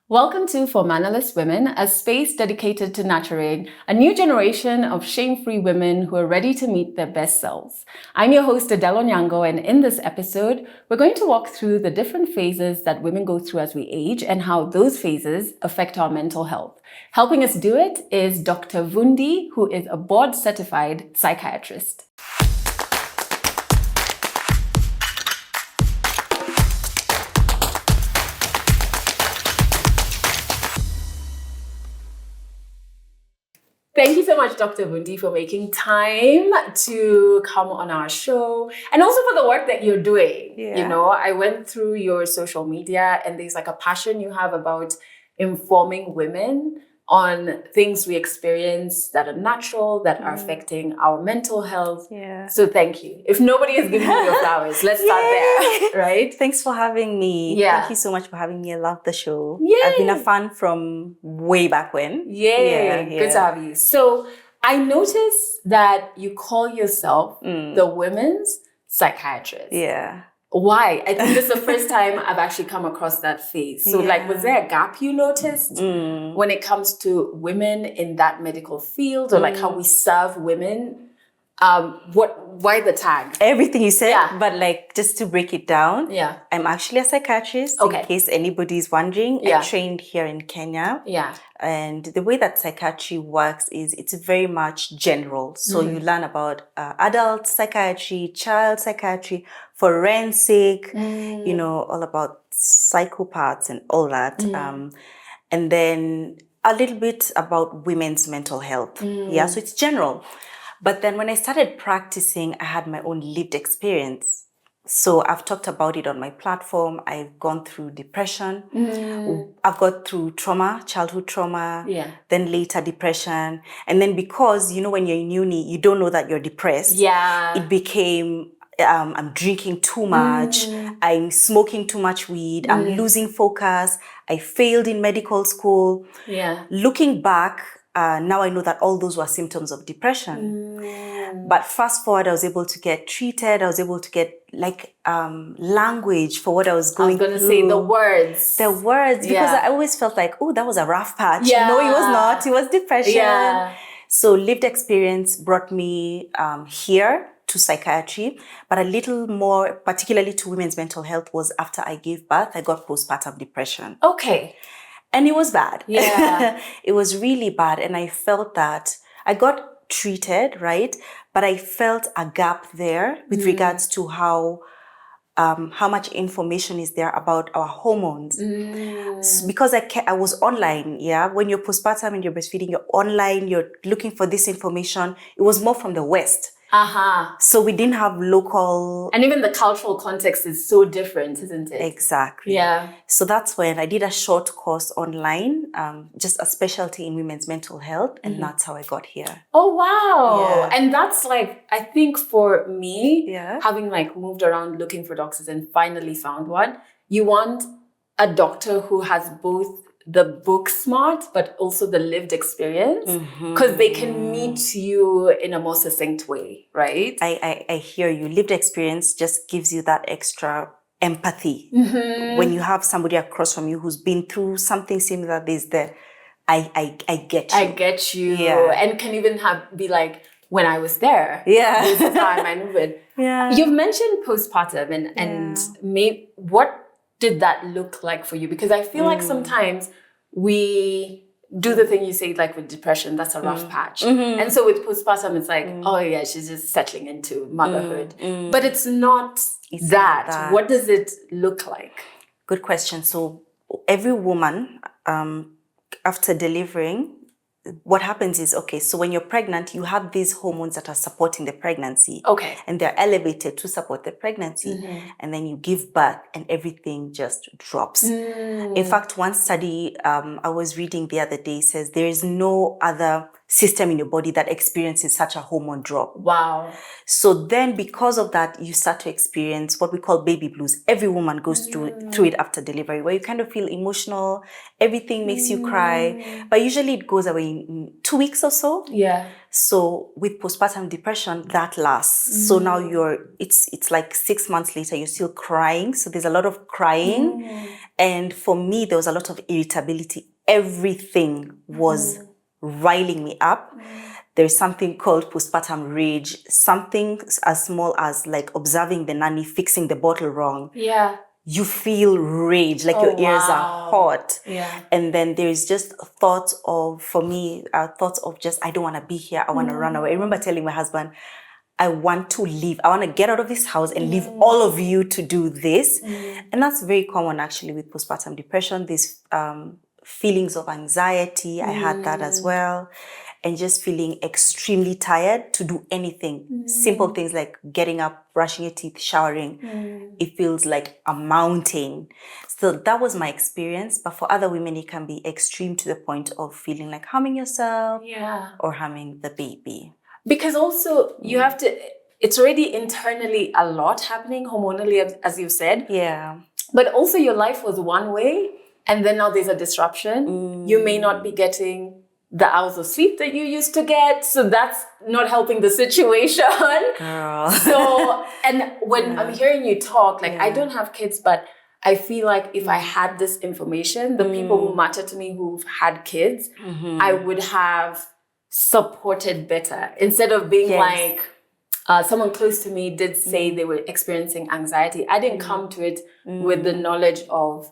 Welcome to For MANNERLESS Women, a space dedicated to nurturing a new generation of shame-free women who are ready to meet their best selves. I'm your host, Adelle Onyango, and in this episode, we're going to walk through the different phases that women go through as we age and how those phases affect our mental health. Helping us do it is Dr. Vundi, who is a board-certified psychiatrist. Thank you so much, Dr. Vundi, for making time to come on our show and also for the work that you're doing. Yeah. You know, I went through your social media and there's like a passion you have about informing women on things we experience that are natural, that are affecting our mental health. Yeah. So thank you. If nobody has given you your flowers, let's start there, right? Thanks for having me. Yeah. Thank you so much for having me. I love the show. Yay. I've been a fan from way back when. Yay. Yeah. Good to have you. So I noticed that you call yourself the women's psychiatrist. Yeah. Why? I think this is the first time I've actually come across that phase. So like, was there a gap you noticed when it comes to women in that medical field or like how we serve women? Why the tag? Everything you said, Yeah. but like just to break it down, Yeah. I'm actually a psychiatrist. Okay. In case anybody's wondering, Yeah. I trained here in Kenya. Yeah. And the way that psychiatry works is it's very much general. So you learn about adult psychiatry, child psychiatry, forensic, you know, all about psychopaths and all that. And then a little bit about women's mental health. Yeah, so it's general. But then when I started practicing, I had my own lived experience. So I've talked about it on my platform. I've gone through depression. I've got through trauma, childhood trauma, then later depression. And then because, you know, when you're in uni, you don't know that you're depressed. Yeah. It became, I'm drinking too much. I'm smoking too much weed. I'm losing focus. I failed in medical school. Yeah. Looking back, now I know that all those were symptoms of depression. But fast forward, I was able to get treated. I was able to get like language for what I was going through. I was going to say the words. The words, because Yeah. I always felt like, oh, that was a rough patch. Yeah. No, it was not. It was depression. Yeah. So lived experience brought me here to psychiatry, but a little more, particularly to women's mental health, was after I gave birth. I got postpartum depression. Okay. And it was bad. Yeah. It was really bad. And I felt that I got treated, right? But I felt a gap there with regards to how much information is there about our hormones. Because I was online, yeah? When you're postpartum and you're breastfeeding, you're online, you're looking for this information. It was more from the West. So we didn't have local... And even the cultural context is so different, isn't it? Exactly. Yeah. So that's when I did a short course online, just a specialty in women's mental health, and that's how I got here. Oh, wow. Yeah. And that's like, I think for me, Yeah. having like moved around looking for doctors and finally found one, you want a doctor who has both the book smart, but also the lived experience, because they can meet you in a more succinct way, right? I hear you. Lived experience just gives you that extra empathy. When you have somebody across from you who's been through something similar, there's the, I get you. I get you. Yeah. And can even be like, when I was there, Yeah. this is how I maneuvered. Yeah. You've mentioned postpartum and what did that look like for you? Because I feel like sometimes we do the thing you say, like with depression, that's a rough patch. And so with postpartum, it's like, oh yeah, she's just settling into motherhood. But it's not that. What does it look like? Good question. So every woman, after delivering, what happens is, okay, so when you're pregnant, you have these hormones that are supporting the pregnancy. Okay. And they're elevated to support the pregnancy. And then you give birth and everything just drops. In fact, one study I was reading the other day says there is no other system in your body that experiences such a hormone drop. Wow. So then because of that, you start to experience what we call baby blues. Every woman goes through it after delivery, where you kind of feel emotional, everything makes you cry, but usually it goes away in 2 weeks or so. Yeah. So with postpartum depression, that lasts. So now it's like 6 months later, you're still crying. So there's a lot of crying. And for me, there was a lot of irritability. Everything was riling me up. There's something called postpartum rage, something as small as like observing the nanny fixing the bottle wrong. Yeah. You feel rage, like your ears are hot. Yeah. And then there's just thoughts of, for me, thoughts of just, I don't want to be here. I want to run away. I remember telling my husband, I want to leave. I want to get out of this house and leave all of you to do this. And that's very common actually with postpartum depression. These feelings of anxiety. I had that as well. And just feeling extremely tired to do anything. Simple things like getting up, brushing your teeth, showering. It feels like a mountain. So that was my experience. But for other women, it can be extreme to the point of feeling like harming yourself or harming the baby. Because also you have to, it's already internally a lot happening hormonally, as you said. Yeah. But also your life was one way and then now there's a disruption. You may not be getting the hours of sleep that you used to get. So that's not helping the situation. Girl. So, and when I'm hearing you talk, like I don't have kids, but I feel like if I had this information, the people who matter to me who've had kids, I would have supported better instead of being like, someone close to me did say they were experiencing anxiety. I didn't come to it with the knowledge of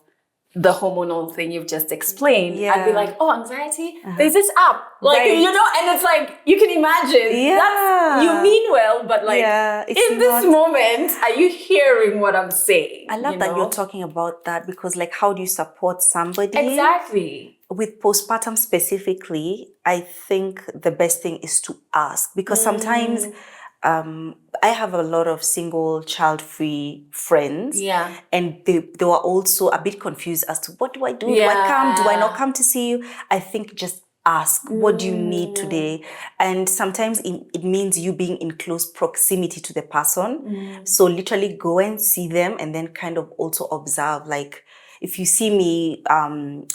the hormonal thing you've just explained. I'd be like, oh, anxiety? There's this app. Like, you know, and it's like, you can imagine. That's, you mean well, but like, in this moment, are you hearing what I'm saying? I love that you're talking about that because like, how do you support somebody? Exactly. With postpartum specifically, I think the best thing is to ask because sometimes I have a lot of single child-free friends and they were also a bit confused as to what do I do? Do I come? Do I not come to see you? I think just ask, what do you need today? And sometimes it means you being in close proximity to the person. So literally go and see them and then kind of also observe, like, if you see me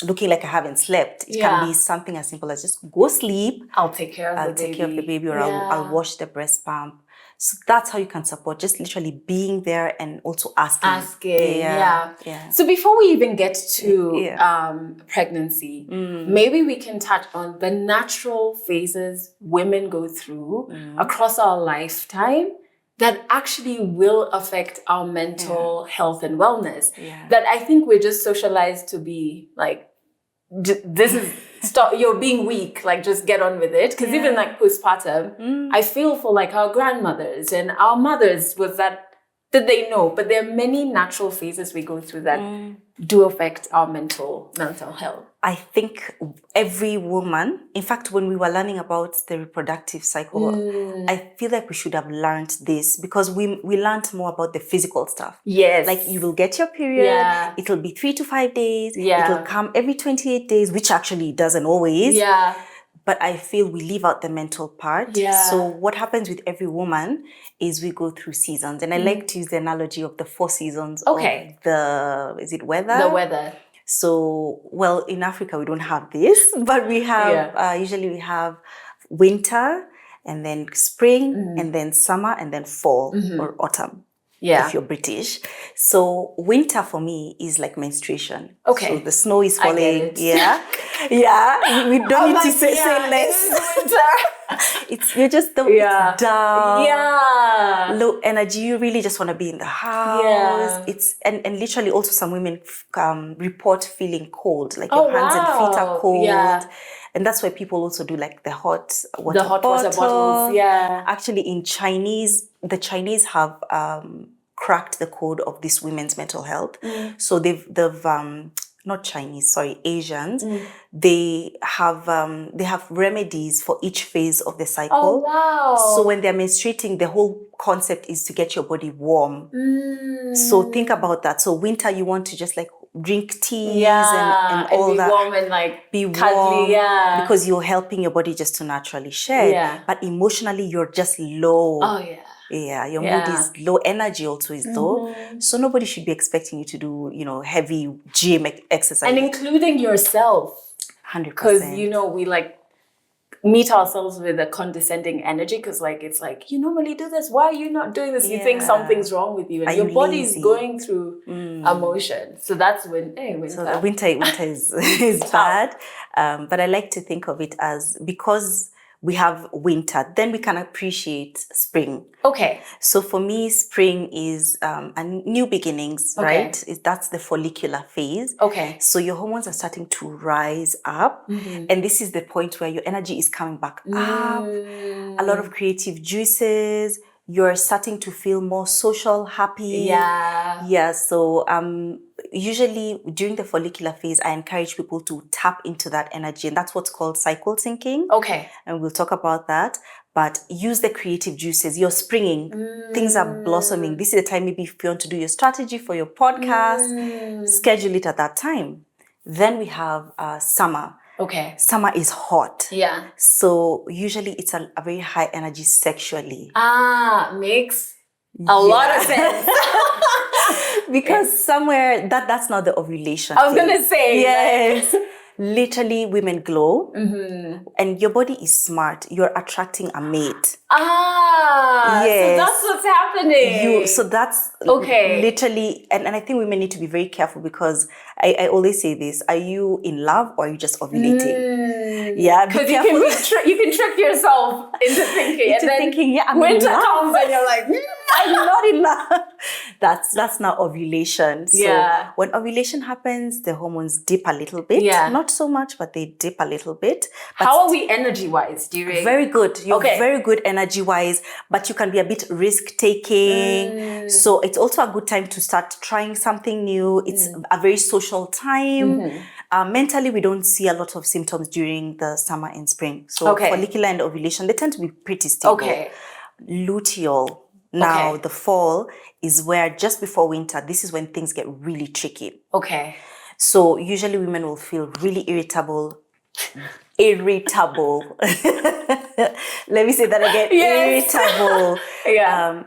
looking like I haven't slept, it can be something as simple as just go sleep. I'll take care of the baby or I'll wash the breast pump. So that's how you can support, just literally being there and also asking. So before we even get to pregnancy, maybe we can touch on the natural phases women go through across our lifetime that actually will affect our mental health and wellness. That I think we're just socialized to be like, this is, stop, you're being weak, like just get on with it. Because even like postpartum, I feel for like our grandmothers and our mothers was that they know, but there are many natural phases we go through that do affect our mental health. I think every woman, in fact, when we were learning about the reproductive cycle, I feel like we should have learned this because we learned more about the physical stuff. Yes. Like you will get your period, it'll be 3 to 5 days, it'll come every 28 days, which actually doesn't always. But I feel we leave out the mental part. So what happens with every woman is we go through seasons. And I like to use the analogy of the 4 seasons of the, is it weather? The weather. So, well, in Africa, we don't have this, but we have, usually we have winter and then spring and then summer and then fall or autumn. If you're British. So winter for me is like menstruation. So the snow is falling. We don't need to say less. It's you're just it's down. Low energy. You really just want to be in the house. It's and literally also some women report feeling cold, like your hands and feet are cold. And that's why people also do like the hot water bottles. Actually, in Chinese, the Chinese have cracked the code of this women's mental health. So they've not Chinese, sorry, Asians. They have remedies for each phase of the cycle. So when they're menstruating, the whole concept is to get your body warm. So think about that. So winter, you want to just like drink teas and all that. Warm and like be cuddly, warm because you're helping your body just to naturally shed. But emotionally, you're just low. Your mood is low, energy also is low. So nobody should be expecting you to do, heavy gym exercise. And including yourself. 100%. Because, we like, meet ourselves with a condescending energy because like it's like, you normally do this, why are you not doing this? You think something's wrong with you and your body is going through emotion. So that's when winter. So the winter is is bad, but I like to think of it as, because we have winter, then we can appreciate spring. Okay. So for me, spring is a new beginnings, right? That's the follicular phase. Okay. So your hormones are starting to rise up, and this is the point where your energy is coming back up. A lot of creative juices. You're starting to feel more social, happy. Yeah. So usually during the follicular phase, I encourage people to tap into that energy, and that's what's called cycle syncing. Okay. And we'll talk about that. But use the creative juices. You're springing. Things are blossoming. This is the time maybe if you want to do your strategy for your podcast, schedule it at that time. Then we have summer. Okay. Summer is hot. Yeah. So usually it's a very high energy sexually. Makes a lot of sense. Because somewhere that's not the ovulation. I was going to say. Yes. Literally, women glow, and your body is smart. You're attracting a mate. Yes. So that's what's happening. So that's literally, and I think women need to be very careful, because I always say this: are you in love or are you just ovulating? Yeah, because you can trick yourself into thinking, winter comes and you're like, I'm not in love. That's not ovulation. So when ovulation happens, the hormones dip a little bit. Not so much, but they dip a little bit. But how are we energy-wise during? Very good. You're very good energy-wise, but you can be a bit risk-taking. So it's also a good time to start trying something new. It's a very social time. Mentally, we don't see a lot of symptoms during the summer and spring. So follicular and ovulation, they tend to be pretty stable. Luteal. Now, the fall is where, just before winter, this is when things get really tricky. So usually women will feel really irritable. Let me say that again. Irritable.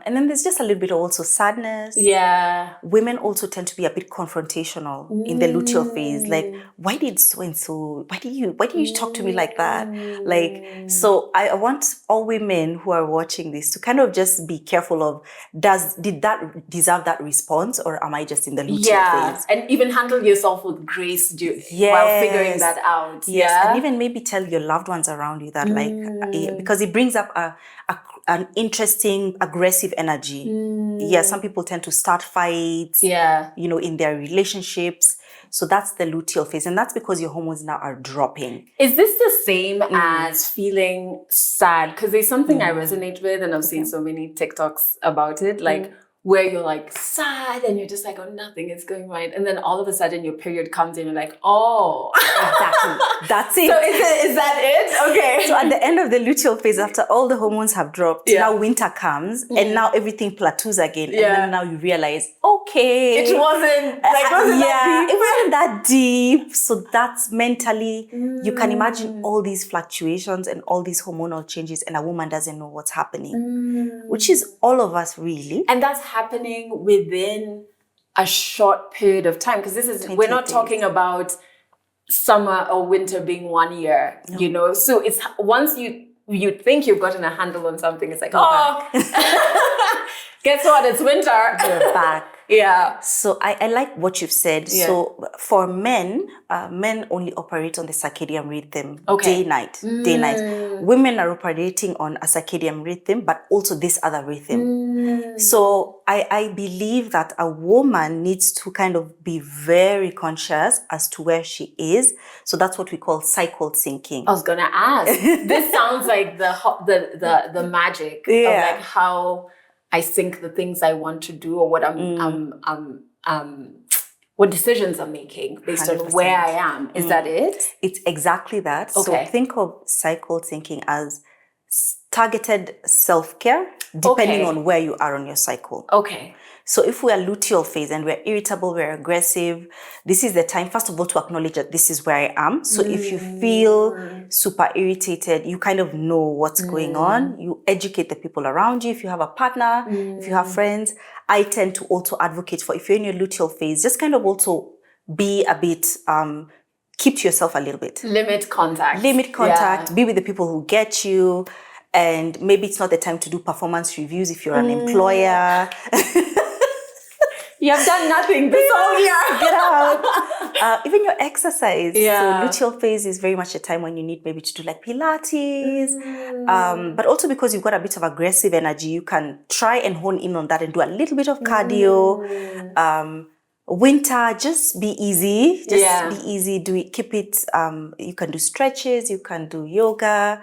And then there's just a little bit also sadness. Women also tend to be a bit confrontational in the luteal phase. Like, why did so-and-so, why did you talk to me like that? Like, so I want all women who are watching this to kind of just be careful of, did that deserve that response, or am I just in the luteal phase? And even handle yourself with grace while figuring that out. And even maybe tell your loved ones around you that, because it brings up an interesting, aggressive energy. Some people tend to start fights, in their relationships. So that's the luteal phase. And that's because your hormones now are dropping. Is this the same as feeling sad? Because there's something I resonate with, and I've seen so many TikToks about it. Like, where you're like sad and you're just like, oh, nothing is going right. And then all of a sudden your period comes and you're like, oh. Exactly. That's it. So is that it? Okay. So at the end of the luteal phase, after all the hormones have dropped, now winter comes and now everything plateaus again. And then now you realize, okay. It wasn't that deep. It wasn't that deep. So that's mentally, you can imagine all these fluctuations and all these hormonal changes, and a woman doesn't know what's happening, which is all of us really. And that's happening within a short period of time, because we're not talking about summer or winter being 1 year, so it's once you think you've gotten a handle on something, it's like, guess what, it's winter. You're back. So I like what you've said. So for men, men only operate on the circadian rhythm, day night. Women are operating on a circadian rhythm, but also this other rhythm. So I believe that a woman needs to kind of be very conscious as to where she is. So that's what we call cycle syncing. I was gonna ask. This sounds like the magic of like how I think the things I want to do, or what what decisions I'm making based 100%. On where I am. Is that it? It's exactly that. So think of cycle thinking as targeted self-care, depending on where you are on your cycle. So if we are luteal phase and we're irritable, we're aggressive, this is the time, first of all, to acknowledge that this is where I am. So if you feel super irritated, you kind of know what's going on. You educate the people around you. If you have a partner, if you have friends, I tend to also advocate for, if you're in your luteal phase, just kind of also be a bit keep to yourself a little bit. Limit contact. Be with the people who get you. And maybe it's not the time to do performance reviews if you're an employer. You have done nothing this whole year. Get out. Even your exercise. Yeah. So luteal phase is very much a time when you need maybe to do like Pilates. But also because you've got a bit of aggressive energy, you can try and hone in on that and do a little bit of cardio. Winter, just be easy. Be easy. Do it. Keep it. You can do stretches. You can do yoga.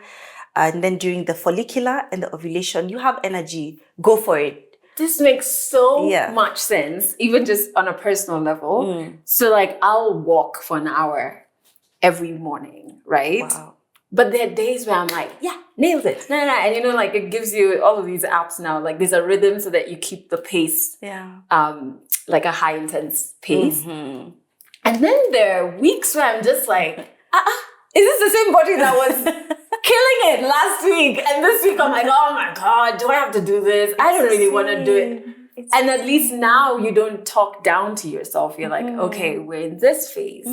And then during the follicular and the ovulation, you have energy. Go for it. This makes so much sense, even just on a personal level. So like I'll walk for an hour every morning, right? Wow. But there are days where I'm like, yeah, nailed it. No. And you know, like it gives you all of these apps now, like there's a rhythm so that you keep the pace, like a high intense pace. And then there are weeks where I'm just like, is this the same body that was killing it last week? And this week I'm like, oh my God, do I have to do this? I don't really want to do it. And at least now you don't talk down to yourself. You're like, okay, we're in this phase.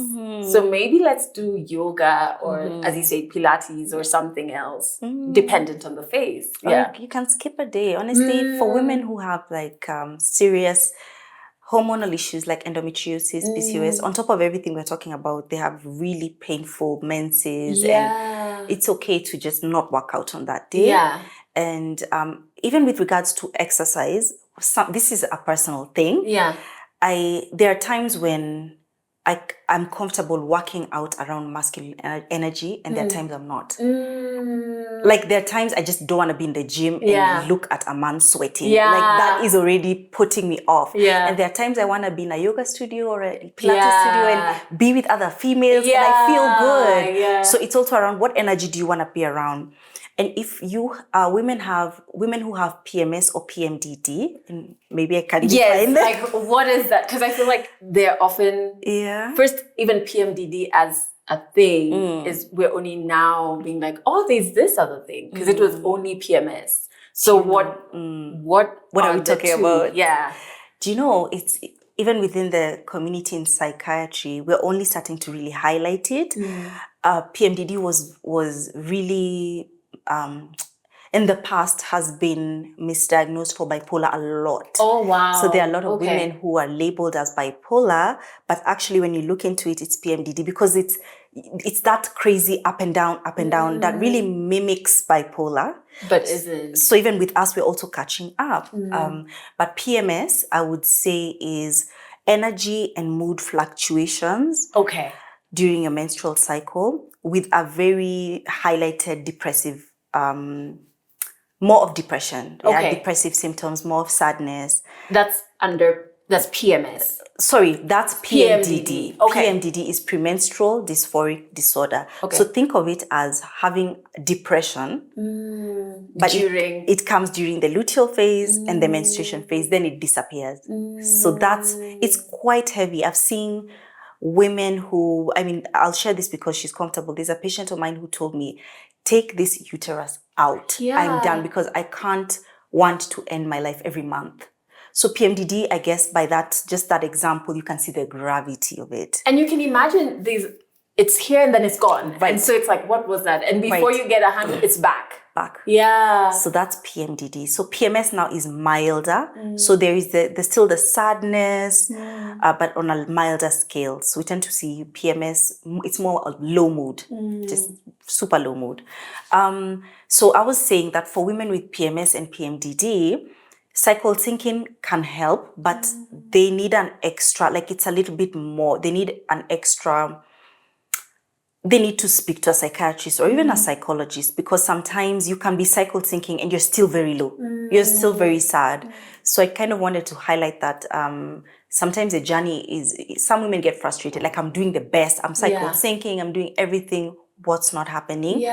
So maybe let's do yoga or, as you say, Pilates or something else, dependent on the phase. Or you can skip a day. Honestly, for women who have like serious hormonal issues like endometriosis, PCOS, on top of everything we're talking about, they have really painful menses. And it's okay to just not work out on that day. And even with regards to exercise, this is a personal thing. There are times when I'm comfortable working out around masculine energy, and there are times I'm not. Like there are times I just don't want to be in the gym and look at a man sweating. Like that is already putting me off. And there are times I want to be in a yoga studio or a Pilates studio and be with other females and I feel good. So it's also around what energy do you want to be around. And if you women who have PMS or PMDD, and maybe I can define that. Like what is that? Because I feel like they're often first, even PMDD as a thing is we're only now being like, oh, there's this other thing because it was only PMS. So what are we talking about? Do you know it's even within the community in psychiatry, we're only starting to really highlight it. PMDD was really in the past has been misdiagnosed for bipolar a lot. Oh, wow. So there are a lot of women who are labeled as bipolar, but actually when you look into it, it's PMDD because it's that crazy up and down that really mimics bipolar. But isn't. So even with us, we're also catching up. But PMS, I would say, is energy and mood fluctuations. During your menstrual cycle with a very highlighted depressive more of depression, depressive symptoms, more of sadness. That's PMS. Sorry, that's PMDD. PMDD is premenstrual dysphoric disorder. So think of it as having depression, but it comes during the luteal phase and the menstruation phase, then it disappears. So it's quite heavy. I've seen women who, I'll share this because she's comfortable. There's a patient of mine who told me, take this uterus out. I'm done because I can't want to end my life every month. So PMDD, I guess by just that example, you can see the gravity of it. And you can imagine it's here and then it's gone. And so it's like, what was that? And before you get a hand, it's back. So that's PMDD. So PMS now is milder. So there is there's still the sadness, but on a milder scale. So we tend to see PMS, it's more low mood, just super low mood. So I was saying that for women with PMS and PMDD, cycle syncing can help, but they need an extra, like it's a little bit more, they need an extra. They need to speak to a psychiatrist or even a psychologist because sometimes you can be cycle syncing and you're still very low. You're still very sad. So I kind of wanted to highlight that sometimes the journey is, some women get frustrated, like I'm doing the best, I'm cycle syncing, I'm doing everything, what's not happening?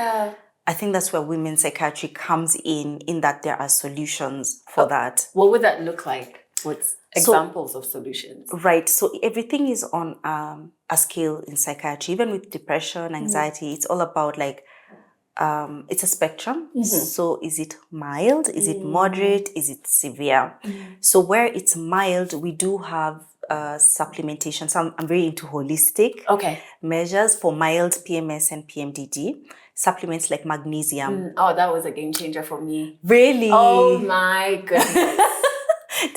I think that's where women's psychiatry comes in that there are solutions for that. What would that look like? What's examples of solutions? Right. So everything is on a scale in psychiatry, even with depression, anxiety, it's all about like it's a spectrum. So is it mild? Is it moderate? Is it severe? So where it's mild, we do have supplementation. So I'm very into holistic measures for mild PMS and PMDD. Supplements like magnesium. Oh, that was a game changer for me. Really? Oh my goodness.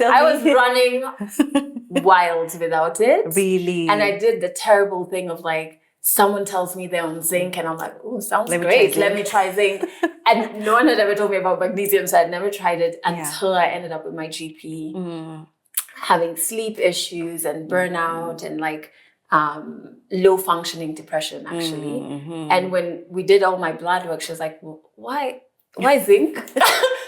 I was running wild without it. Really? And I did the terrible thing of like, someone tells me they're on zinc and I'm like, oh, sounds great. Let me try zinc. And no one had ever told me about magnesium, so I'd never tried it until I ended up with my GP having sleep issues and burnout and like low functioning depression actually. And when we did all my blood work, she was like, well, why zinc?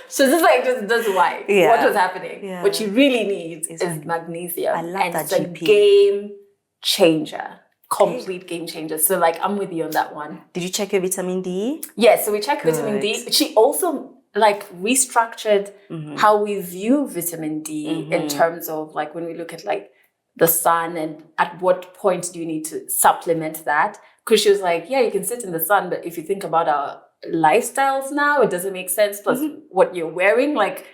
So just like, just why? What was happening? What you really need is magnesium. I love that it's a game changer. Complete game changer. So like, I'm with you on that one. Did you check your vitamin D? Yeah, so we checked vitamin D. She also like restructured how we view vitamin D in terms of like when we look at like the sun and at what point do you need to supplement that? Because she was like, yeah, you can sit in the sun, but if you think about our lifestyles now, it doesn't make sense. Plus what you're wearing, like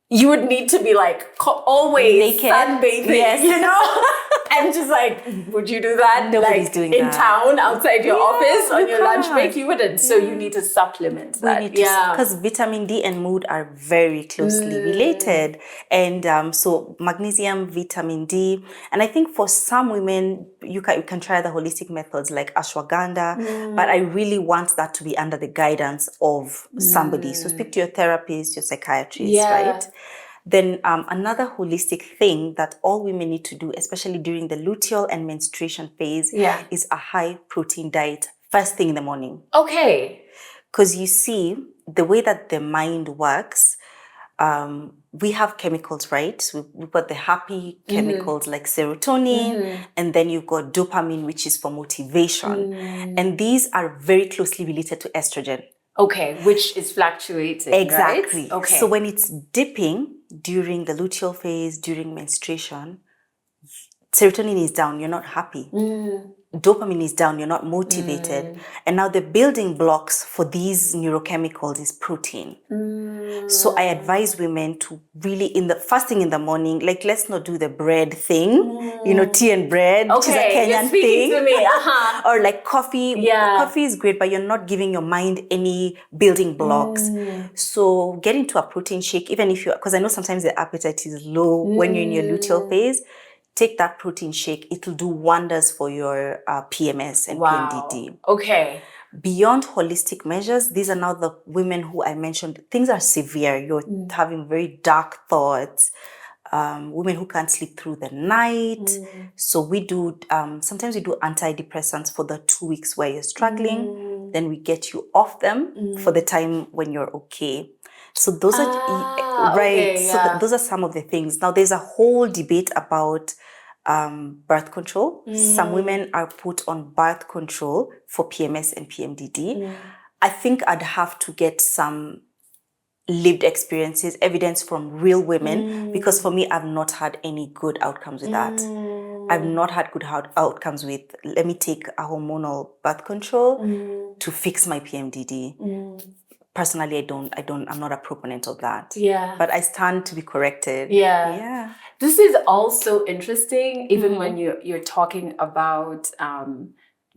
you would need to be like always naked, sunbathing, you know? And just like, would you do that? Nobody's like doing in that. town, outside your office, on your lunch break? You wouldn't. So you need to supplement that. Because vitamin D and mood are very closely related. And so magnesium, vitamin D. And I think for some women, you can try the holistic methods like ashwagandha. But I really want that to be under the guidance of somebody. So speak to your therapist, your psychiatrist, right? Then another holistic thing that all women need to do, especially during the luteal and menstruation phase, is a high protein diet first thing in the morning. Okay. Because you see, the way that the mind works, we have chemicals, right? We've got the happy chemicals like serotonin, and then you've got dopamine, which is for motivation. And these are very closely related to estrogen. Okay, which is fluctuating, exactly. Right? Okay. So when it's dipping during the luteal phase, during menstruation, serotonin is down, you're not happy. Dopamine is down, you're not motivated. And now the building blocks for these neurochemicals is protein. So I advise women to really, in the first thing in the morning, like let's not do the bread thing, you know, tea and bread, which is a Kenyan thing. To me. Or like coffee. Coffee is great, but you're not giving your mind any building blocks. So get into a protein shake, even if because I know sometimes the appetite is low when you're in your luteal phase. Take that protein shake. It'll do wonders for your PMS and PMDD. Okay. Beyond holistic measures, these are now the women who I mentioned. Things are severe. You're having very dark thoughts. Women who can't sleep through the night. So we do, sometimes we do antidepressants for the 2 weeks where you're struggling. Then we get you off them for the time when you're okay. So those are those are some of the things. Now there's a whole debate about birth control. Some women are put on birth control for PMS and PMDD. I think I'd have to get some lived experiences, evidence from real women, because for me, I've not had any good outcomes with that. I've not had good outcomes with, let me take a hormonal birth control to fix my PMDD. Personally, I'm not a proponent of that. But I stand to be corrected. This is also interesting, even when you're talking about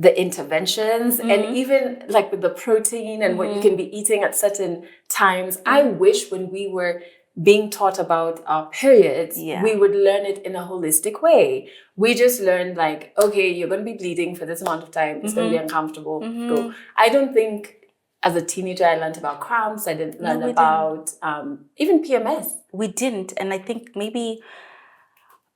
the interventions and even like with the protein and what you can be eating at certain times. I wish when we were being taught about our periods, we would learn it in a holistic way. We just learned like, okay, you're going to be bleeding for this amount of time. It's going to be uncomfortable. Go. I don't think as a teenager, I learned about cramps. I didn't learn about even PMS. We didn't. And I think maybe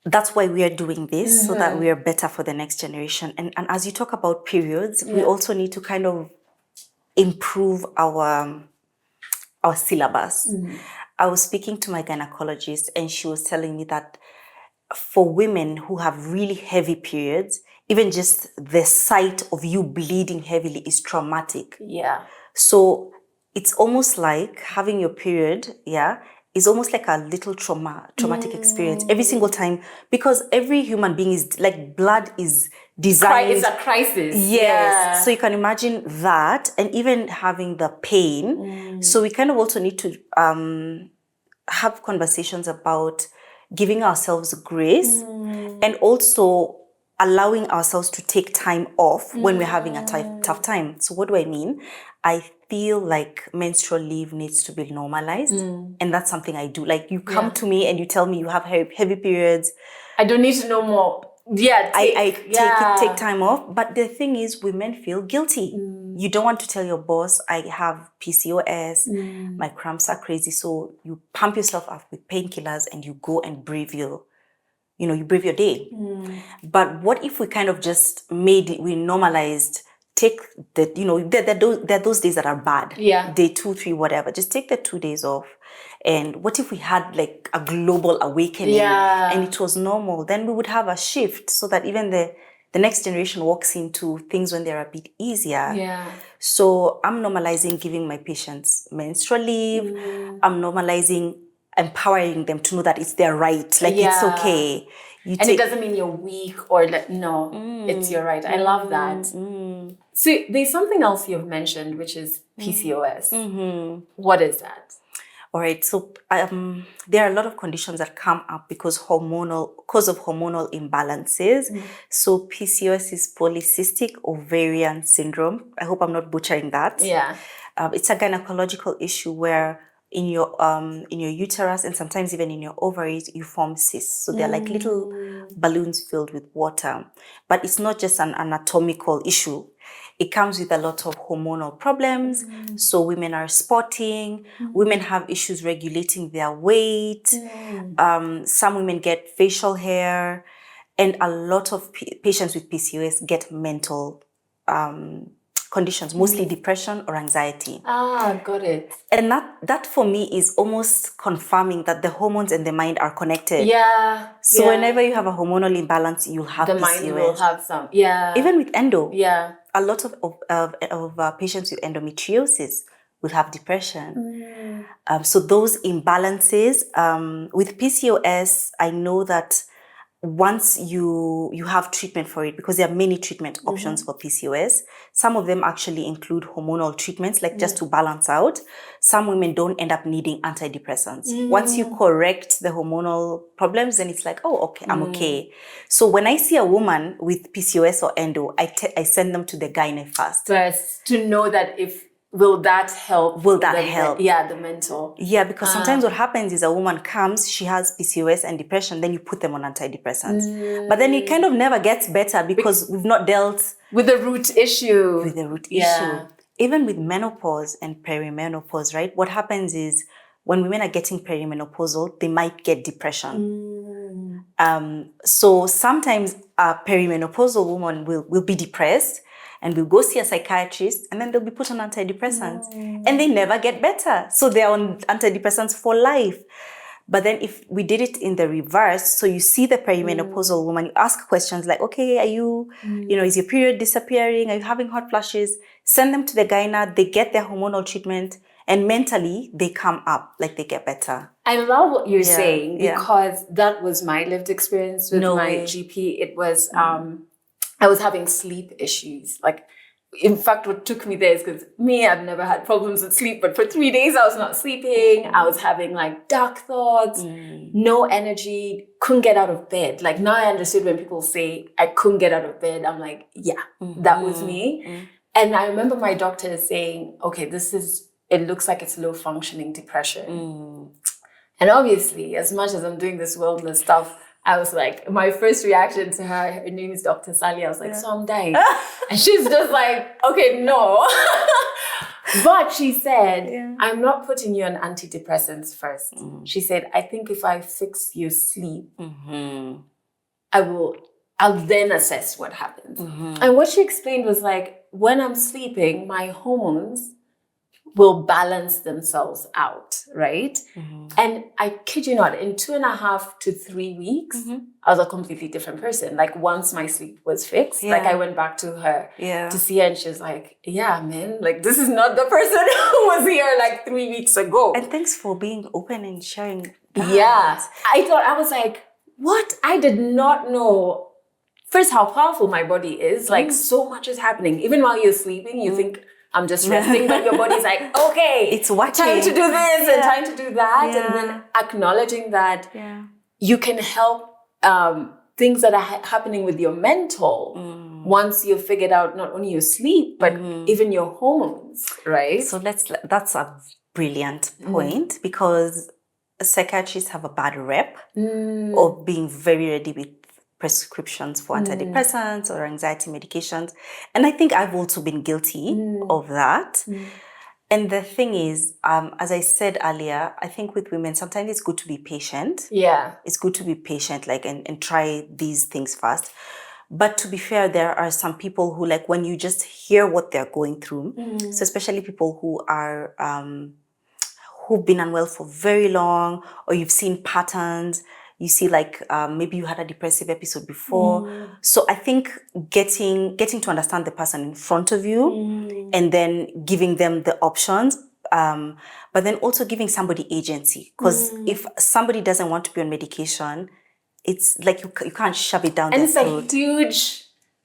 that's why we are doing this, so that we are better for the next generation. And as you talk about periods, we also need to kind of improve our syllabus. I was speaking to my gynecologist and she was telling me that for women who have really heavy periods, even just the sight of you bleeding heavily is traumatic. So it's almost like having your period, is almost like a little traumatic experience every single time, because every human being is like, blood is designed. It's a crisis. Yes. Yeah. So you can imagine that, and even having the pain. So we kind of also need to have conversations about giving ourselves grace and also allowing ourselves to take time off when we're having a tough time. So what do I mean? I feel like menstrual leave needs to be normalized, and that's something I do. Like, you come to me and you tell me you have heavy periods. I don't need to know more. Yeah, I take time off. But the thing is, women feel guilty. You don't want to tell your boss, I have PCOS, my cramps are crazy. So you pump yourself up with painkillers and you go and brave your day. But what if we kind of just we normalized, take the, there are those days that are bad. Yeah. Day 2, 3, whatever. Just take the 2 days off. And what if we had like a global awakening and it was normal? Then we would have a shift so that even the next generation walks into things when they're a bit easier. Yeah. So I'm normalizing giving my patients menstrual leave. I'm normalizing empowering them to know that it's their right. Like, it's okay. It doesn't mean you're weak or no, it's your right. I love that. So there's something else you've mentioned, which is PCOS. What is that? All right. So there are a lot of conditions that come up because of hormonal imbalances. So PCOS is polycystic ovarian syndrome. I hope I'm not butchering that. Yeah. It's a gynecological issue where in your uterus and sometimes even in your ovaries, you form cysts. So they're like little balloons filled with water. But it's not just an anatomical issue. It comes with a lot of hormonal problems. So women are spotting. Women have issues regulating their weight. Some women get facial hair. And a lot of patients with PCOS get mental conditions, mostly depression or anxiety. Got it. And that for me is almost confirming that the hormones and the mind are connected. Yeah. So whenever you have a hormonal imbalance, you'll have the PCOS. mind will have some. Yeah. Even with endo. Yeah. A lot of patients with endometriosis will have depression. So those imbalances with PCOS, I know that once you have treatment for it, because there are many treatment options for PCOS. Some of them actually include hormonal treatments, like just to balance out. Some women don't end up needing antidepressants. Once you correct the hormonal problems, then it's like, oh, okay, I'm okay. So when I see a woman with PCOS or endo, I send them to the gynae first. First, to know that will that help? Will that help? Yeah, the mental. Yeah, because sometimes what happens is a woman comes, she has PCOS and depression, then you put them on antidepressants. But then it kind of never gets better because we've not dealt with the root issue. Even with menopause and perimenopause, right? What happens is when women are getting perimenopausal, they might get depression. So sometimes a perimenopausal woman will be depressed and will go see a psychiatrist, and then they'll be put on antidepressants. And they never get better. So they're on antidepressants for life. But then if we did it in the reverse, so you see the perimenopausal woman, you ask questions like, okay, are you, is your period disappearing? Are you having hot flashes? Send them to the gyna, they get their hormonal treatment, and mentally they come up, like they get better. I love what you're saying, because that was my lived experience with my GP. It was, I was having sleep issues. Like, in fact, what took me there is because I've never had problems with sleep, but for 3 days I was not sleeping. I was having like dark thoughts, no energy, couldn't get out of bed. Like, now I understood when people say I couldn't get out of bed. I'm like, that was me. And I remember my doctor saying, okay, it looks like it's low functioning depression. And obviously, as much as I'm doing this wellness stuff, I was like, my first reaction to her name is Dr. Sally. I was like, so I'm dying. And she's just like, okay, no. But she said, I'm not putting you on antidepressants first. She said, I think if I fix your sleep, I'll then assess what happens. And what she explained was like, when I'm sleeping, my hormones will balance themselves out, right? And I kid you not, in 2.5 to 3 weeks, I was a completely different person. Like once my sleep was fixed, like I went back to her to see her and she was like, yeah, man, like this is not the person who was here like 3 weeks ago. And thanks for being open and sharing that. Yeah. I was like, what? I did not know. First, how powerful my body is. Like so much is happening. Even while you're sleeping, you think, I'm just resting, but your body's like, okay, it's watching. Time to do this and time to do that. And then acknowledging that you can help things that are happening with your mental once you've figured out not only your sleep, but even your hormones, right? So that's a brilliant point because psychiatrists have a bad rep of being very ready with prescriptions for antidepressants or anxiety medications. And I think I've also been guilty of that. And the thing is, as I said earlier, I think with women, sometimes it's good to be patient. Yeah. It's good to be patient, like, and try these things first. But to be fair, there are some people who, like, when you just hear what they're going through, so especially people who are, who've been unwell for very long, or you've seen patterns, you see like maybe you had a depressive episode before. So I think getting to understand the person in front of you and then giving them the options, but then also giving somebody agency. Because if somebody doesn't want to be on medication, it's like you can't shove it down their throat. And it's a huge...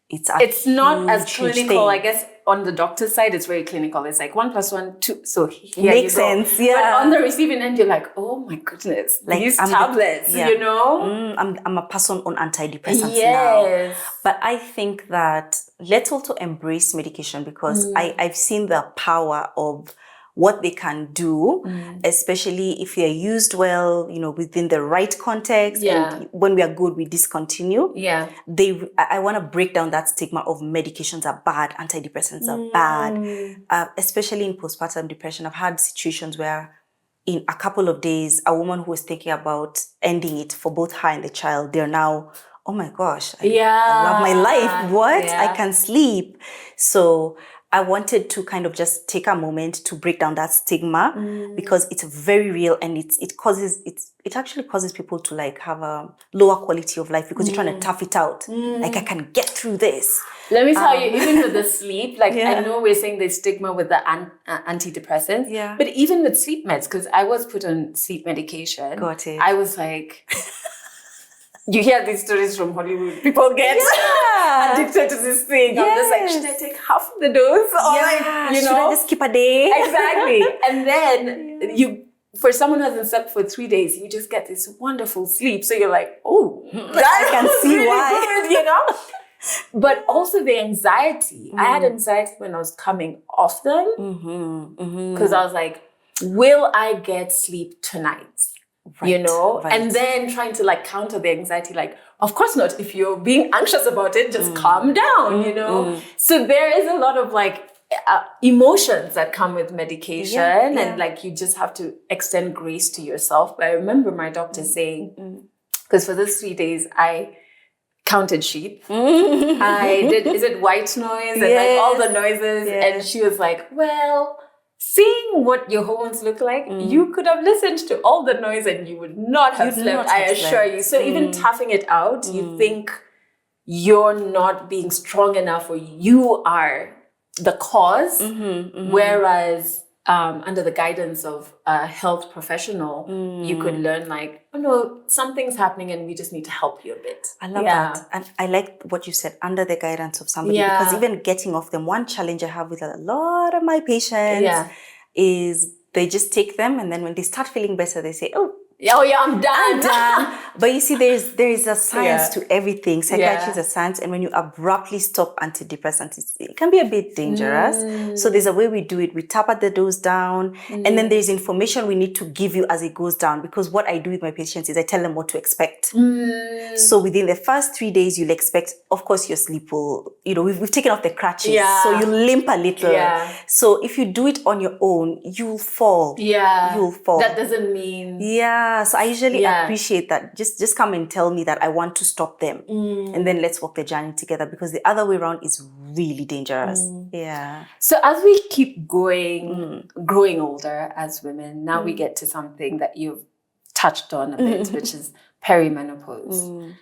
It's not as clinical, I guess. On the doctor's side, it's very clinical. It's like 1 + 1, 2. So here makes you go. sense, yeah. But on the receiving end, you're like, oh my goodness, like these tablets, you know? I'm a person on antidepressants now. But I think that let's also embrace medication because I've seen the power of what they can do, especially if they're used well, you know, within the right context. And when we are good, we discontinue. I want to break down that stigma of medications are bad, antidepressants are bad, especially in postpartum depression. I've had situations where in a couple of days, a woman who was thinking about ending it for both her and the child, they're now, oh my gosh, I love my life. What? I can sleep. So I wanted to kind of just take a moment to break down that stigma because it's very real and it actually causes people to like have a lower quality of life because you're trying to tough it out. Like I can get through this. Let me tell you, even with the sleep, like I know we're saying there's stigma with the antidepressants, but even with sleep meds, because I was put on sleep medication. Got it. I was like... You hear these stories from Hollywood. People get addicted to this thing. I'm just like, should I take half the dose? Or like, you know? Should I just skip a day? Exactly. And then for someone who hasn't slept for 3 days, you just get this wonderful sleep. So you're like, oh, I can see really why. Good, you know? But also the anxiety. I had anxiety when I was coming off them. Because I was like, will I get sleep tonight? You know, and then trying to like counter the anxiety, like, of course not. If you're being anxious about it, just calm down, you know. So there is a lot of like emotions that come with medication and like you just have to extend grace to yourself. But I remember my doctor saying, because for those 3 days, I counted sheep. I did, is it white noise and like all the noises. And she was like, well, seeing what your hormones look like, you could have listened to all the noise and you would not have slept, I assure you. So even toughing it out, you think you're not being strong enough or you are the cause. Whereas under the guidance of a health professional, you could learn like, oh no, something's happening and we just need to help you a bit. I love that. And I like what you said, under the guidance of somebody, because even getting off them, one challenge I have with a lot of my patients is they just take them and then when they start feeling better, they say, oh, I'm done. But you see, there is a science to everything. Psychiatry is a science, and when you abruptly stop antidepressants, it can be a bit dangerous. So there's a way we do it. We tap at the dose down, and then there's information we need to give you as it goes down. Because what I do with my patients is I tell them what to expect. So within the first 3 days, you'll expect, of course, your sleep will, you know, we've taken off the crutches, so you limp a little. So if you do it on your own, you'll fall. You'll fall. That doesn't mean Yeah, so I usually appreciate that. Just come and tell me that I want to stop them, and then let's walk the journey together, because the other way around is really dangerous. Yeah. So as we keep going, growing older as women, now we get to something that you've touched on a bit, which is perimenopause.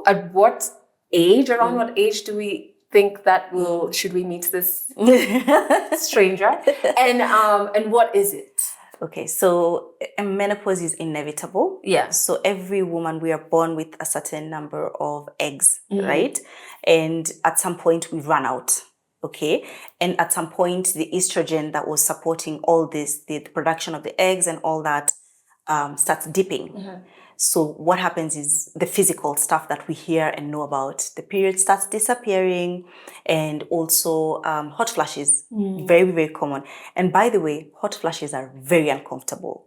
At what age, around what age do we think that should we meet this stranger? And what is it? Okay, so menopause is inevitable. Yeah. So every woman, we are born with a certain number of eggs, right? And at some point we run out. Okay. And at some point, the estrogen that was supporting all this, the production of the eggs and all that, starts dipping. So what happens is the physical stuff that we hear and know about, the period starts disappearing, and also hot flashes, very, very common. And by the way, hot flashes are very uncomfortable.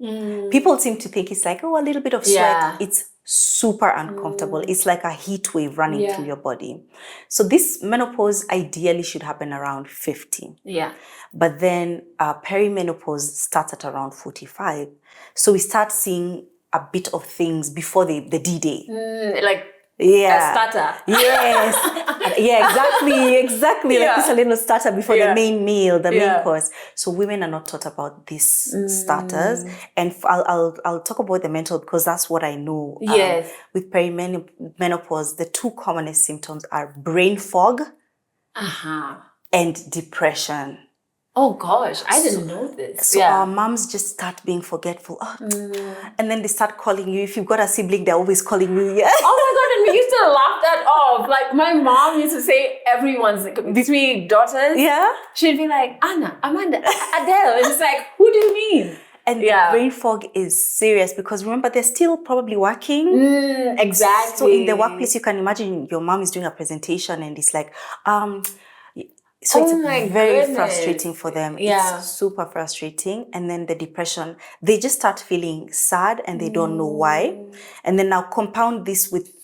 People seem to think it's like, oh, a little bit of sweat. It's super uncomfortable. It's like a heat wave running through your body. So this menopause ideally should happen around 50. Yeah. But then perimenopause starts at around 45. So we start seeing a bit of things before the D-Day. Like a starter. Yes. Exactly. Like it's a little starter before the main meal, the main course. So women are not taught about these starters. And I'll talk about the mental, because that's what I know. Yes. With perimenopause, the two commonest symptoms are brain fog and depression. Oh gosh, I didn't know this. So our moms just start being forgetful. And then they start calling you. If you've got a sibling, they're always calling you. Yeah. Oh my God, and we used to laugh that off. Like my mom used to say everyone's, these 3 daughters. Yeah. She'd be like, Anna, Amanda, Adelle. And it's like, who do you mean? And the brain fog is serious, because remember, they're still probably working. Exactly. So in the workplace, you can imagine your mom is doing a presentation and it's like, so it's very frustrating for them. Yeah. It's super frustrating. And then the depression, they just start feeling sad and they don't know why. And then now compound this with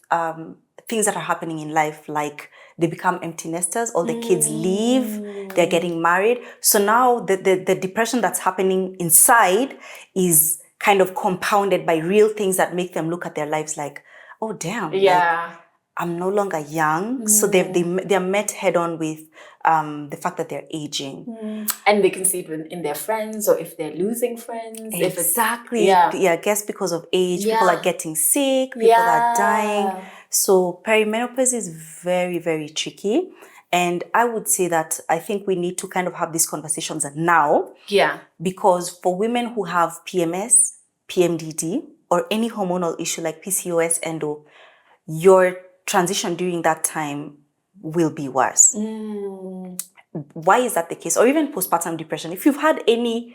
things that are happening in life, like they become empty nesters, all the kids leave, they're getting married. So now the depression that's happening inside is kind of compounded by real things that make them look at their lives like, oh, damn. Yeah. Like, I'm no longer young. So they're met head on with the fact that they're aging. And they can see it in their friends, or if they're losing friends. Exactly. I guess because of age, people are getting sick, people are dying. So perimenopause is very, very tricky. And I would say that I think we need to kind of have these conversations now. Yeah. Because for women who have PMS, PMDD, or any hormonal issue like PCOS, endo, your transition during that time will be worse. Why is that the case? Or even postpartum depression. If you've had any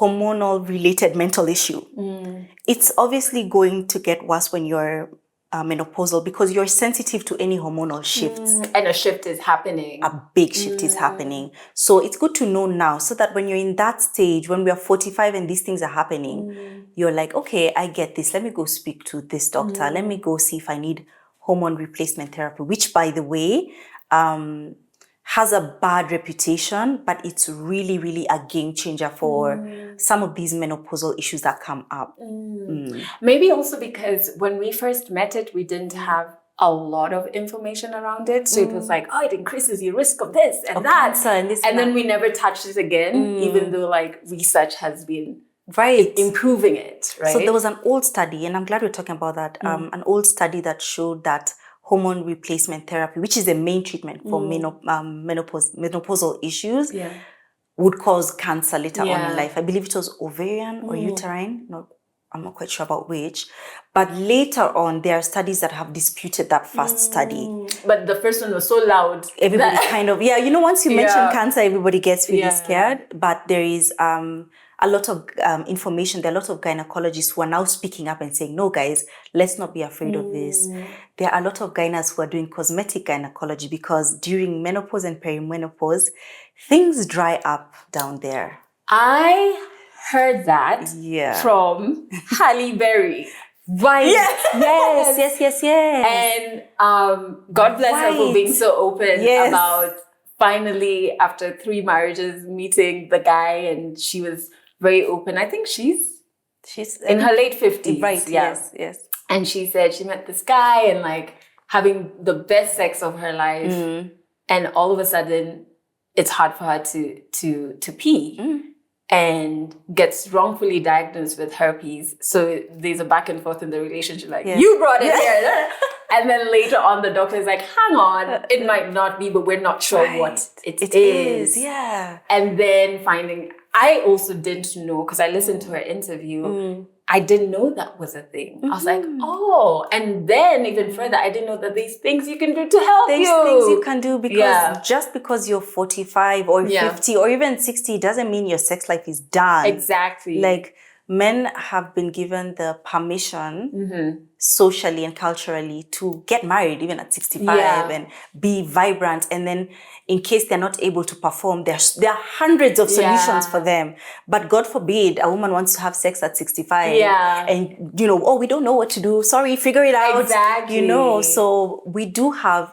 hormonal related mental issue, it's obviously going to get worse when you're menopausal, because you're sensitive to any hormonal shifts. And a shift is happening. A big shift is happening. So it's good to know now, so that when you're in that stage, when we are 45 and these things are happening, you're like, okay, I get this. Let me go speak to this doctor. Let me go see if I need hormone replacement therapy, which, by the way, has a bad reputation, but it's really, really a game changer for some of these menopausal issues that come up. Maybe also because when we first met it, we didn't have a lot of information around it. So it was like, oh, it increases your risk of this and that. And then we never touched it again, even though like research has been improving it, right? So there was an old study, and I'm glad we're talking about that, an old study that showed that hormone replacement therapy, which is the main treatment for menopausal issues, would cause cancer later on in life. I believe it was ovarian or uterine. I'm not quite sure about which. But later on, there are studies that have disputed that first study. But the first one was so loud. Everybody kind of, once you mention cancer, everybody gets really scared. But there is a lot of information. There are a lot of gynecologists who are now speaking up and saying, no, guys, let's not be afraid of this. There are a lot of gynas who are doing cosmetic gynecology, because during menopause and perimenopause, things dry up down there. I heard that from Halle Berry. Right. Yes. And God bless her for being so open about finally, after 3 marriages, meeting the guy, and she was very open. I think she's She's in her late 50s. Right, Yeah. yes. And she said she met this guy and like having the best sex of her life. And all of a sudden it's hard for her to pee. And gets wrongfully diagnosed with herpes. So there's a back and forth in the relationship, like, you brought it here. And then later on, the doctor is like, hang on, it might not be, but we're not sure what it is. Yeah. And then I also didn't know, because I listened to her interview, I didn't know that was a thing. I was like, oh. And then even further, I didn't know that there's things you can do to help you. There's things you can do, because just because you're 45 or 50 or even 60 doesn't mean your sex life is done. Exactly. Like, men have been given the permission socially and culturally to get married even at 65 and be vibrant. And then in case they're not able to perform, there are hundreds of solutions for them. But God forbid a woman wants to have sex at 65 and, we don't know what to do. Sorry, figure it out. Exactly. So we do have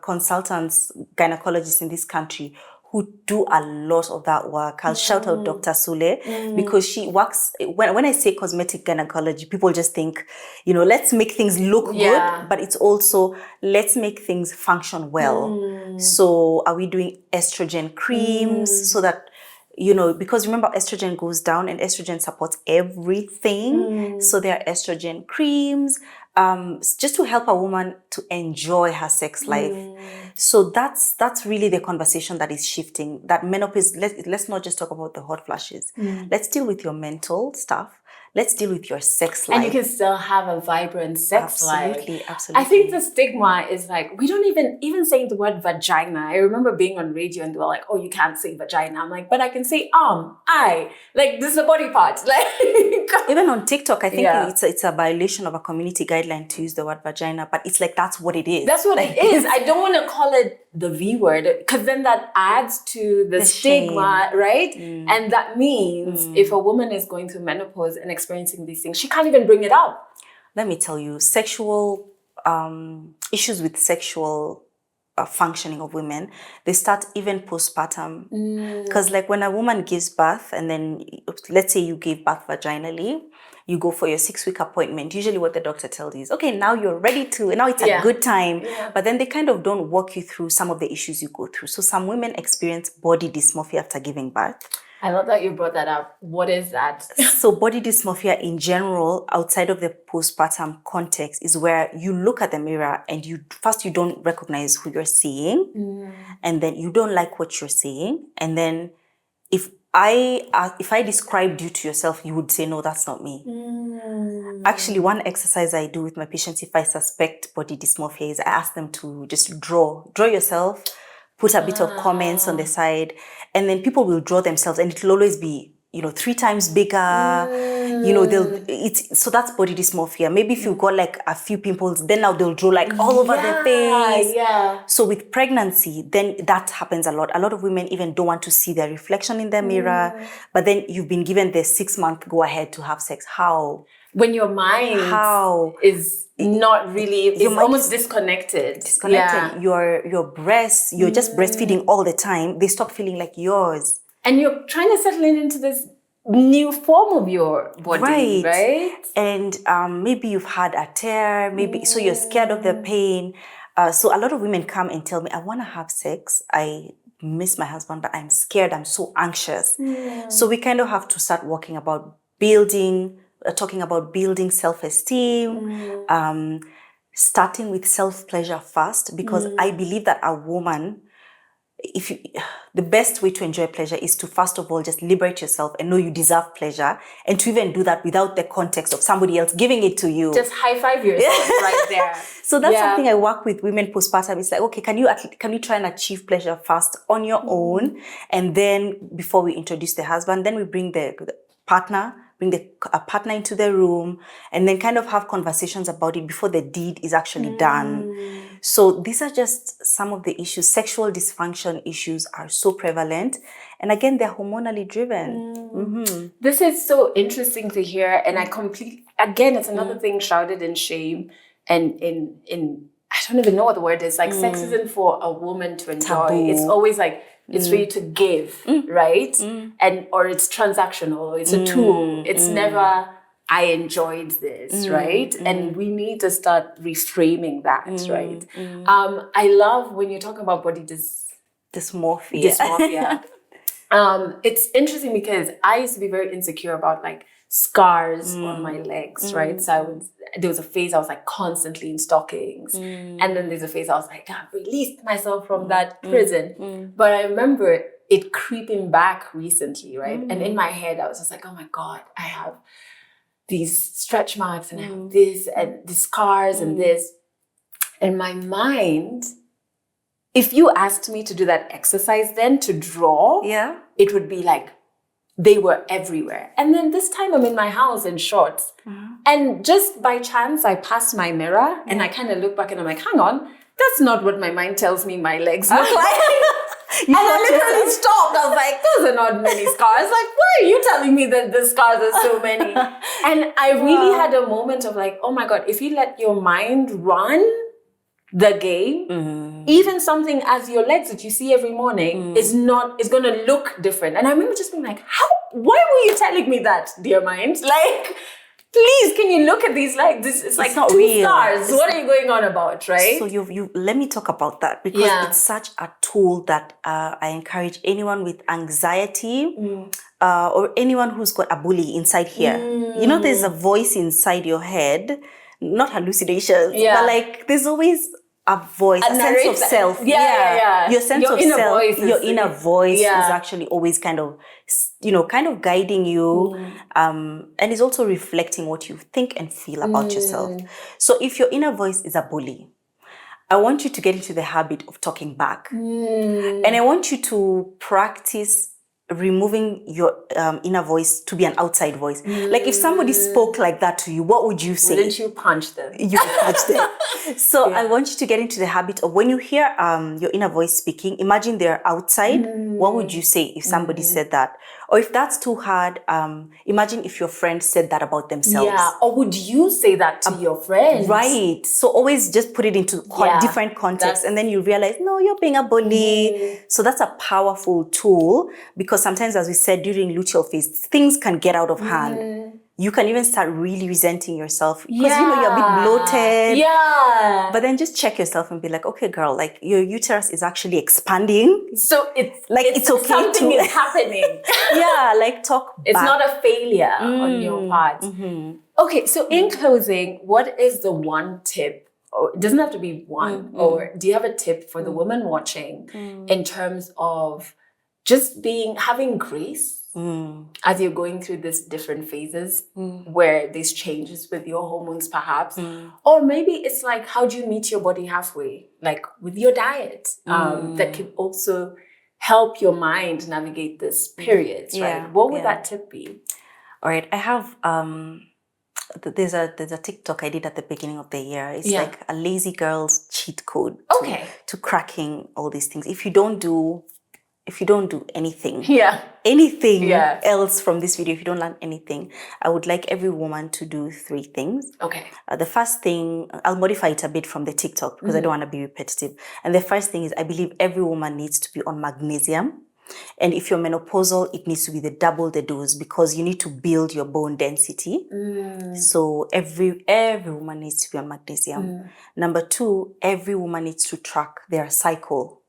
consultants, gynecologists in this country who do a lot of that work. I'll shout out Dr. Sule because she works, when I say cosmetic gynecology, people just think, let's make things look good, but it's also, let's make things function well. So are we doing estrogen creams so that, because remember, estrogen goes down and estrogen supports everything. So there are estrogen creams, just to help a woman to enjoy her sex life. So that's really the conversation that is shifting. That menopause, let's not just talk about the hot flashes. Let's deal with your mental stuff. Let's deal with your sex life. And you can still have a vibrant sex life. Absolutely. I think the stigma is like, we don't even saying the word vagina. I remember being on radio and they were like, oh, you can't say vagina. I'm like, but I can say like, this is a body part. Like, even on TikTok, I think it's a violation of a community guideline to use the word vagina, but it's like, that's what it is. That's what it is. I don't want to call it the V word, because then that adds to the stigma, right? And that means if a woman is going through menopause and experiencing these things, she can't even bring it up. Let me tell you, sexual issues with sexual functioning of women, they start even postpartum. Because like when a woman gives birth, and then let's say you gave birth vaginally, you go for your 6-week appointment. Usually what the doctor tells you is, okay, now you're ready to, now it's a good time. But then they kind of don't walk you through some of the issues you go through. So some women experience body dysmorphia after giving birth. I love that you brought that up. What is that? So body dysmorphia in general, outside of the postpartum context, is where you look at the mirror and you don't recognize who you're seeing. And then you don't like what you're seeing. And then if I described you to yourself, you would say, no, that's not me. Actually, one exercise I do with my patients, if I suspect body dysmorphia, is I ask them to just draw yourself, put a bit of comments on the side, and then people will draw themselves, and it will always be, 3 times bigger. So that's body dysmorphia. Maybe if you've got like a few pimples, then now they'll draw like all over the face. So with pregnancy, then that happens a lot. A lot of women even don't want to see their reflection in the mirror, but then you've been given the 6-month go ahead to have sex. How? When your mind is not really, it's almost disconnected. Your breasts, you're just breastfeeding all the time. They stop feeling like yours. And you're trying to settle into this new form of your body, right? And maybe you've had a tear, so you're scared of the pain. So a lot of women come and tell me, I want to have sex. I miss my husband, but I'm scared. I'm so anxious. So we kind of have to start talking about building self-esteem, starting with self-pleasure first, because I believe that a woman, the best way to enjoy pleasure is to first of all just liberate yourself and know you deserve pleasure, and to even do that without the context of somebody else giving it to you. Just high five yourself right there. So that's something I work with women postpartum. It's like, okay, can you try and achieve pleasure first on your own, and then before we introduce the husband, then we bring the partner. Bring a partner into the room, and then kind of have conversations about it before the deed is actually done. So these are just some of the issues. Sexual dysfunction issues are so prevalent. And again, they're hormonally driven. This is so interesting to hear. And again, it's another thing shrouded in shame and in I don't even know what the word is. Like sex isn't for a woman to enjoy. Taboo. It's always like It's for you to give, right? And or it's transactional, it's a tool. It's never I enjoyed this, right? And we need to start reframing that, right? I love when you talk about body dysmorphia. It's interesting because I used to be very insecure about like scars on my legs, right? So there was a phase I was like constantly in stockings. And then there's a phase I was like, I've released myself from that prison. But I remember it creeping back recently, right? And in my head, I was just like, oh my God, I have these stretch marks and I have this and the scars and this. And my mind, if you asked me to do that exercise then to draw, it would be like they were everywhere. And then this time I'm in my house in shorts. And just by chance, I passed my mirror and I kind of look back and I'm like, hang on, that's not what my mind tells me my legs look like. And I literally stopped. I was like, those are not many scars. Like, why are you telling me that the scars are so many? And I really had a moment of like, oh my God, if you let your mind run the game, even something as your legs that you see every morning is going to look different. And I remember just being like, why were you telling me that, dear mind? Like, please, can you look at these legs? It's like not two real. Scars. What are you going on about, right? So you let me talk about that because it's such a tool that I encourage anyone with anxiety or anyone who's got a bully inside here. You know, there's a voice inside your head, not hallucinations, but like there's always a voice, a sense of self. Your sense of self, your inner voice is actually always kind of guiding you, and is also reflecting what you think and feel about yourself. So if your inner voice is a bully, I want you to get into the habit of talking back. And I want you to practice removing your inner voice to be an outside voice. Like if somebody spoke like that to you, what would you say? Wouldn't you punch them? You would punch them. So I want you to get into the habit of when you hear your inner voice speaking, imagine they're outside. What would you say if somebody said that? Or if that's too hard, imagine if your friend said that about themselves. Yeah, or would you say that to your friends? Right. So always just put it into different contexts and then you realize, no, you're being a bully. So that's a powerful tool because sometimes, as we said, during luteal phase, things can get out of hand. You can even start really resenting yourself because you're a bit bloated. Yeah. But then just check yourself and be like, okay, girl, like your uterus is actually expanding. So it's okay. Something is happening. Like talk It's back. not a failure on your part. Okay, so in closing, what is the one tip? Or it doesn't have to be one. Or do you have a tip for the woman watching in terms of just having grace as you're going through these different phases where there's changes with your hormones perhaps, or maybe it's like, how do you meet your body halfway, like with your diet that can also help your mind navigate this periods, right? What would that tip be? All right, I have there's a TikTok I did at the beginning of the year. It's like a lazy girl's cheat code to cracking all these things. If you don't do anything, else from this video, if you don't learn anything, I would like every woman to do 3 things. Okay. The first thing, I'll modify it a bit from the TikTok because I don't want to be repetitive. And the first thing is I believe every woman needs to be on magnesium. And if you're menopausal, it needs to be double the dose because you need to build your bone density. So every woman needs to be on magnesium. Number 2, every woman needs to track their cycle.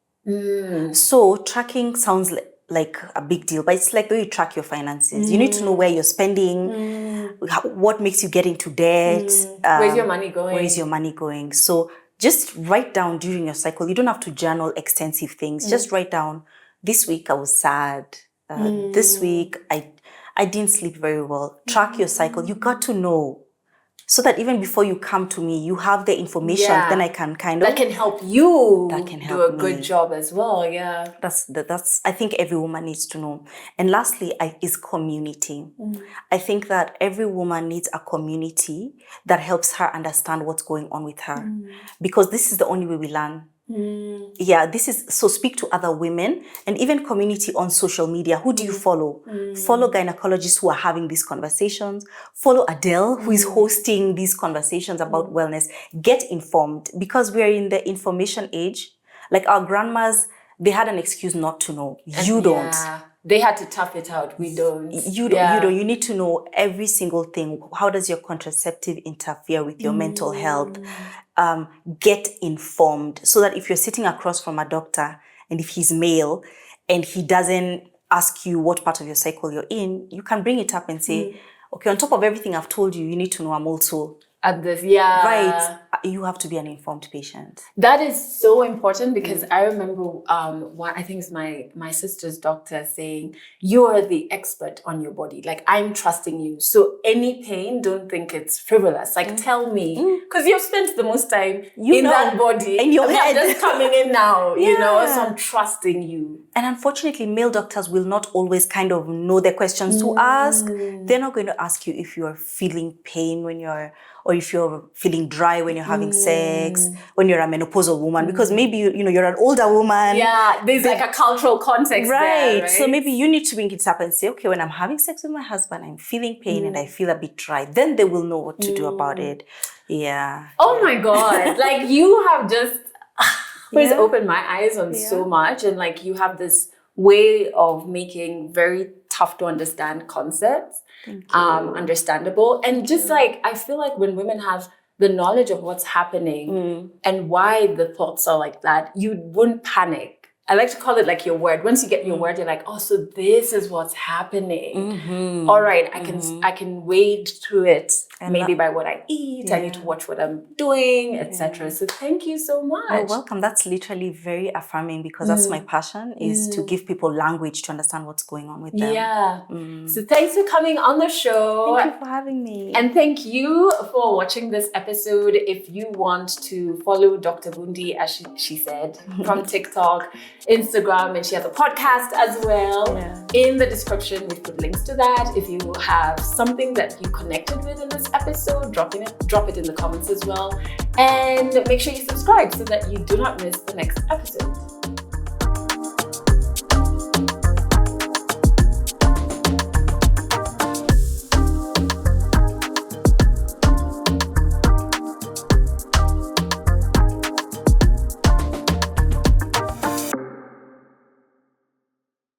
So tracking sounds like a big deal, but it's like the way you track your finances. You need to know where you're spending, what makes you get into debt. Where's your money going? Where is your money going? So just write down during your cycle. You don't have to journal extensive things. Just write down, this week I was sad. This week I didn't sleep very well. Track your cycle. You got to know. So that even before you come to me, you have the information, then I can that can help you do a good job as well. Yeah. That's I think every woman needs to know. And lastly, is community. I think that every woman needs a community that helps her understand what's going on with her. Because this is the only way we learn. So speak to other women and even community on social media. Who do you follow? Follow gynecologists who are having these conversations. Follow Adelle, who is hosting these conversations about wellness. Get informed because we are in the information age. Like our grandmas, they had an excuse not to know. You don't. Yeah. They had to tough it out. We don't. You don't. You don't. You need to know every single thing. How does your contraceptive interfere with your mental health? Get informed so that if you're sitting across from a doctor and if he's male and he doesn't ask you what part of your cycle you're in, you can bring it up and say, okay, on top of everything I've told you, you need to know I'm also at this. Yeah. Right. You have to be an informed patient. That is so important because I remember I think it's my sister's doctor saying, you are the expert on your body. Like, I'm trusting you. So any pain, don't think it's frivolous. Like, tell me. Because you've spent the most time in that body. In your head. I'm just coming in now, you know, so I'm trusting you. And unfortunately, male doctors will not always kind of know the questions to ask. They're not going to ask you if you're feeling pain or if you're feeling dry when you're having sex, when you're a menopausal woman, because maybe you're an older woman. Yeah, there's like a cultural context there, right? So maybe you need to bring it up and say, okay, when I'm having sex with my husband, I'm feeling pain and I feel a bit dry. Then they will know what to do about it. Yeah. Oh my God. Like, you have just opened my eyes on so much. And like, you have this way of making very tough to understand concepts understandable. And just like, I feel like when women have the knowledge of what's happening and why the thoughts are like that, you wouldn't panic. I like to call it like your word. Once you get your word, you're like, oh, so this is what's happening. All right, I can wade through it. And maybe by what I eat, I need to watch what I'm doing, etc. So thank you so much. You're welcome. That's literally very affirming because that's my passion, is to give people language to understand what's going on with them. Yeah. So thanks for coming on the show. Thank you for having me. And thank you for watching this episode. If you want to follow Dr. Vundi, as she said, from TikTok, Instagram, and she has a podcast as well. In the description, we've put links to that. If you have something that you connected with in this episode, drop it in the comments as well. And make sure you subscribe so that you do not miss the next episode.